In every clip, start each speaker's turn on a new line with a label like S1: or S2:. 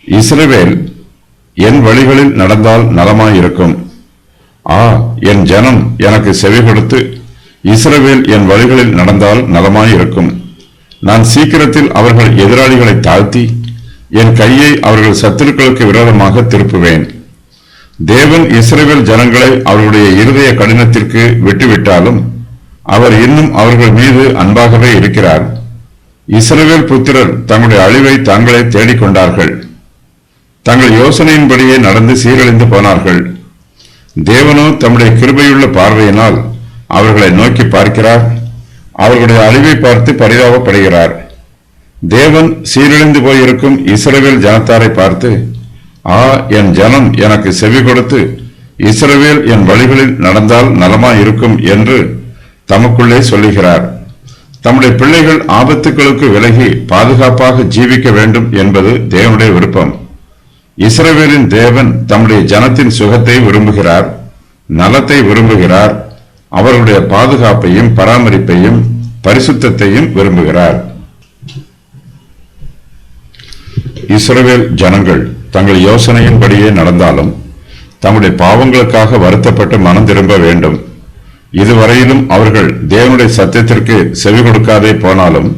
S1: இஸ்ரவேல் என் வழிகளில் நடந்தால் நலமாயிருக்கும். என் ஜனம் எனக்கு செவி கொடுத்து இஸ்ரவேல் என் வழிகளில் நடந்தால் நலமாயிருக்கும். நான் சீக்கிரத்தில் அவர்கள் எதிராளிகளை தாழ்த்தி என் கையை அவர்கள் சத்துருக்களுக்கு விரோதமாக திருப்புவேன். தேவன் இஸ்ரவேல் ஜனங்களை அவர்களுடைய இருதய கடினத்திற்கு விட்டுவிட்டாலும் அவர் இன்னும் அவர்கள் மீது அன்பாகவே இருக்கிறார். இஸ்ரவேல் புத்திரர் தங்களுடைய அழிவை தாங்களே தேடிக்கொண்டார்கள். தங்கள் யோசனையின்படியே நடந்து சீரழிந்து போனார்கள். தேவனோ தம்முடைய கிருபையுள்ள பார்வையினால் அவர்களை நோக்கி பார்க்கிறார். அவர்களுடைய அழிவை பார்த்து பரிதாபப்படுகிறார். தேவன் சீரழிந்து போயிருக்கும் இஸ்ரவேல் ஜனத்தாரை பார்த்து, என் ஜனம் எனக்கு செவி கொடுத்து இஸ்ரவேல் என் வழிகளில் நடந்தால் நலமாயிருக்கும் என்று தமக்குள்ளே சொல்லுகிறார். தம்முடைய பிள்ளைகள் ஆபத்துக்களுக்கு விலகி பாதுகாப்பாக ஜீவிக்க வேண்டும் என்பது தேவனுடைய விருப்பம். இஸ்ரவேலின் தேவன் தம்முடைய ஜனத்தின் சுகத்தை விரும்புகிறார், நலத்தை விரும்புகிறார், அவர்களுடைய பாதுகாப்பையும் பராமரிப்பையும் பரிசுத்தத்தையும் விரும்புகிறார். இஸ்ரவேல் ஜனங்கள் தங்கள் யோசனையின்படியே நடந்தாலும் தம்முடைய பாவங்களுக்காக வருத்தப்பட்டு மனம் திரும்ப வேண்டும். இதுவரையிலும் அவர்கள் தேவனுடைய சத்தியத்திற்கு செவி கொடுக்காதே போனாலும்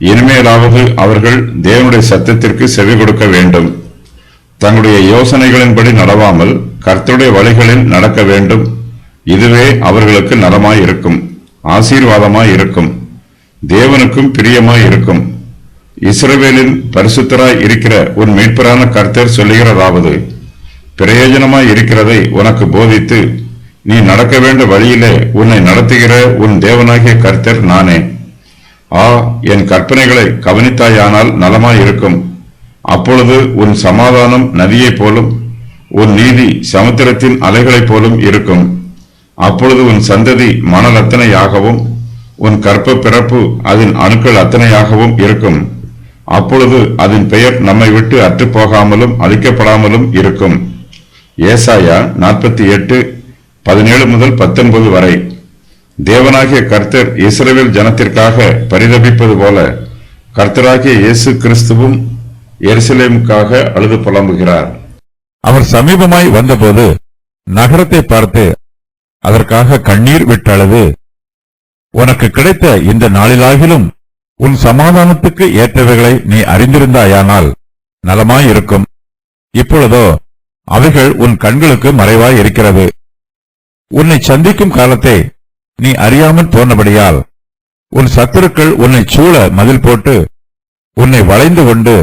S1: இனிமேலாவது அவர்கள் தேவனுடைய சத்தியத்திற்கு செவி கொடுக்க வேண்டும். தங்களுடைய யோசனைகளின்படி நடவாமல் கர்த்தருடைய வழிகளில் நடக்க வேண்டும். இதுவே அவர்களுக்கு நலமாயிருக்கும், ஆசீர்வாதமாய் இருக்கும், தேவனுக்கும் பிரியமாய் இருக்கும். இஸ்ரவேலின் பரிசுத்தராய் இருக்கிற உன் மீட்பரான கர்த்தர் சொல்லுகிறதாவது, பிரயோஜனமாய் இருக்கிறதை உனக்கு போதித்து நீ நடக்க வேண்டிய வழியிலே உன்னை நடத்துகிற உன் தேவனாகிய கர்த்தர் நானே. என் கற்பனைகளை கவனித்தாயானால் நலமாயிருக்கும். அப்பொழுது உன் சமாதானம் நதியைப் போலும் உன் நீதி சமுத்திரத்தின் அலைகளைப் போலும் இருக்கும். அப்பொழுது உன் சந்ததி மணல் அத்தனையாகவும் உன் கற்ப பிறப்பு அதன் அணுக்கள் அத்தனையாகவும் இருக்கும். அப்பொழுது அதன் பெயர் நம்மை விட்டு அற்றுப்போகாமலும் அழிக்கப்படாமலும் இருக்கும். ஏசாயா 48:17 முதல் 19 வரை. தேவனாகிய கர்த்தர் இஸ்ரவேல் ஜனத்திற்காக பரிதபிப்பது போல கர்த்தராகிய இயேசு கிறிஸ்துவும் எருசலேமுக்காக அழுது புலம்புகிறார்.
S2: அவர் சமீபமாய் வந்தபோது நகரத்தை பார்த்து அதற்காக கண்ணீர் விட்டழுது, உனக்கு கிடைத்த இந்த நாளிலாகிலும் உன் சமாதானத்துக்கு ஏற்றவைகளை நீ அறிந்திருந்தாயானால் நலமாயிருக்கும். இப்பொழுதோ அவைகள் உன் கண்களுக்கு மறைவாய் இருக்கிறது. உன்னை சந்திக்கும் காலத்தை நீ அறியாமல் போனபடியால் உன் சத்துருக்கள் உன்னை சூழ மதில் போட்டு உன்னை வளைந்து கொண்டு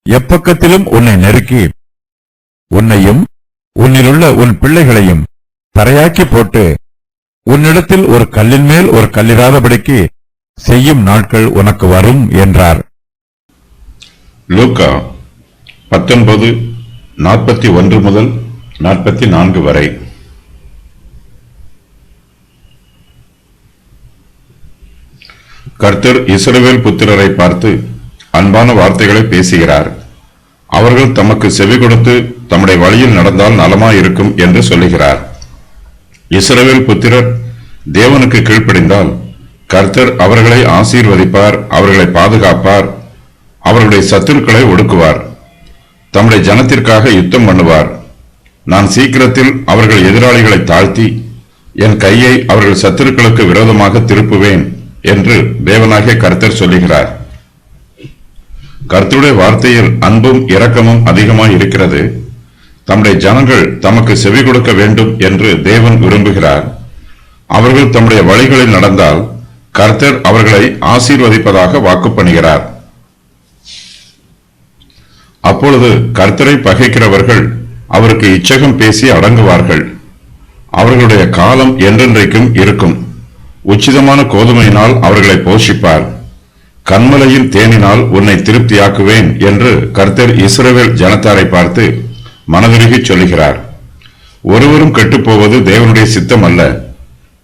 S2: எப்பக்கத்திலும் உன்னை நெருக்கி உன்னையும் உன்னிலுள்ள உன் பிள்ளைகளையும் தரையாக்கி போட்டு உன்னிடத்தில் ஒரு கல்லின் மேல் ஒரு கல்லிராதபடிக்கு செய்யும் நாட்கள் உனக்கு வரும் என்றார்.
S1: லூக்கா 19:41 முதல் 44 வரை. கர்த்தர் இஸ்ரவேல் புத்திரரை பார்த்து அன்பான வார்த்தைகளை பேசுகிறார். அவர்கள் தமக்கு செவி கொடுத்து தம்முடைய வழியில் நடந்தால் நலமாயிருக்கும் என்று சொல்லுகிறார். இஸ்ரவேல் புத்திரர் தேவனுக்கு கீழ்ப்படிந்தால் கர்த்தர் அவர்களை ஆசீர்வதிப்பார், அவர்களை பாதுகாப்பார், அவர்களுடைய சத்துருக்களை ஒடுக்குவார், தம்முடைய ஜனத்திற்காக யுத்தம் பண்ணுவார். நான் சீக்கிரத்தில் அவர்கள் எதிராளிகளை தாழ்த்தி என் கையை அவர்கள் சத்துருக்களுக்கு விரோதமாக திருப்புவேன் என்று தேவனாகிய கர்த்தர் சொல்லுகிறார். கர்த்தருடைய வார்த்தையில் அன்பும் இரக்கமும் அதிகமாய் இருக்கிறது. தம்முடைய ஜனங்கள் தமக்கு செவி கொடுக்க வேண்டும் என்று தேவன் விரும்புகிறார். அவர்கள் தம்முடைய வழிகளில் நடந்தால் கர்த்தர் அவர்களை ஆசீர்வதிப்பதாக வாக்கு பண்ணுகிறார். அப்பொழுது கர்த்தரை பகைக்கிறவர்கள் அவருக்கு இச்சகம் பேசி அடங்குவார்கள். அவர்களுடைய காலம் என்றென்றைக்கும் இருக்கும். உச்சிதமான கோதுமையினால் அவர்களை போஷிப்பார். கன்மலையின் தேனினால் உன்னை திருப்தியாக்குவேன் என்று கர்த்தர் இஸ்ரவேல் ஜனத்தாரை பார்த்து மனதுருகி சொல்லுகிறார். ஒருவரும் கெட்டுப்போவது தேவனுடைய சித்தம் அல்ல.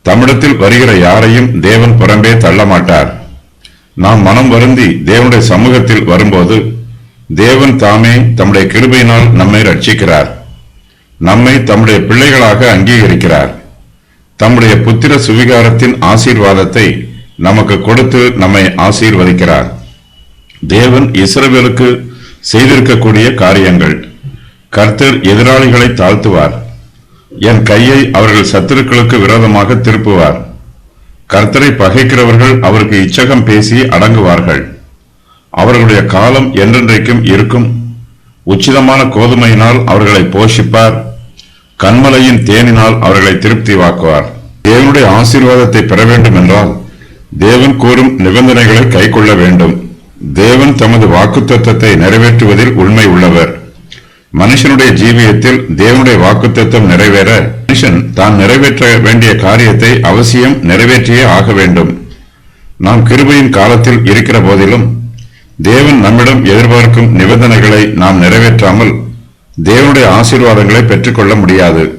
S1: தம்மிடத்தில் வருகிற யாரையும் தேவன் புறம்பே தள்ளமாட்டார். நாம் மனம் வருந்தி தேவனுடைய சமூகத்தில் வரும்போது தேவன் தாமே தம்முடைய கிருபையினால் நம்மை ரட்சிக்கிறார். நம்மை தம்முடைய பிள்ளைகளாக அங்கீகரிக்கிறார். தம்முடைய புத்திர சுவிகாரத்தின் ஆசீர்வாதத்தை நமக்கு கொடுத்து நம்மை ஆசீர்வதிக்கிறார். தேவன் இஸ்ரவேலுக்கு செய்திருக்கக்கூடிய காரியங்கள். கர்த்தர் எதிராளிகளை தாழ்த்துவார். என் கையை அவர்கள் சத்துருக்களுக்கு விரோதமாக திருப்புவார். கர்த்தரை பகைக்கிறவர்கள் அவருக்கு இச்சகம் பேசி அடங்குவார்கள். அவர்களுடைய காலம் என்றென்றைக்கும் இருக்கும். உச்சிதமான கோதுமையினால் அவர்களை போஷிப்பார். கன்மலையின் தேனினால் அவர்களை திருப்தி வாக்குவார். தேவனுடைய ஆசீர்வாதத்தை பெற வேண்டும் என்றால் தேவன் கூறும் நிபந்தனைகளை கைக்கொள்ள வேண்டும். தேவன் தமது வாக்குத்தத்தத்தை நிறைவேற்றுவதில் உண்மை உள்ளவர். மனுஷனுடைய ஜீவியத்தில் தேவனுடைய வாக்குத்தத்தம் நிறைவேற மனுஷன் தான் நிறைவேற்ற வேண்டிய காரியத்தை அவசியம் நிறைவேற்றியே ஆக வேண்டும். நாம் கிருபையின் காலத்தில் இருக்கிற போதிலும் தேவன் நம்மிடம் எதிர்பார்க்கும் நிபந்தனைகளை நாம் நிறைவேற்றாமல் தேவனுடைய ஆசீர்வாதங்களை பெற்றுக்கொள்ள முடியாது.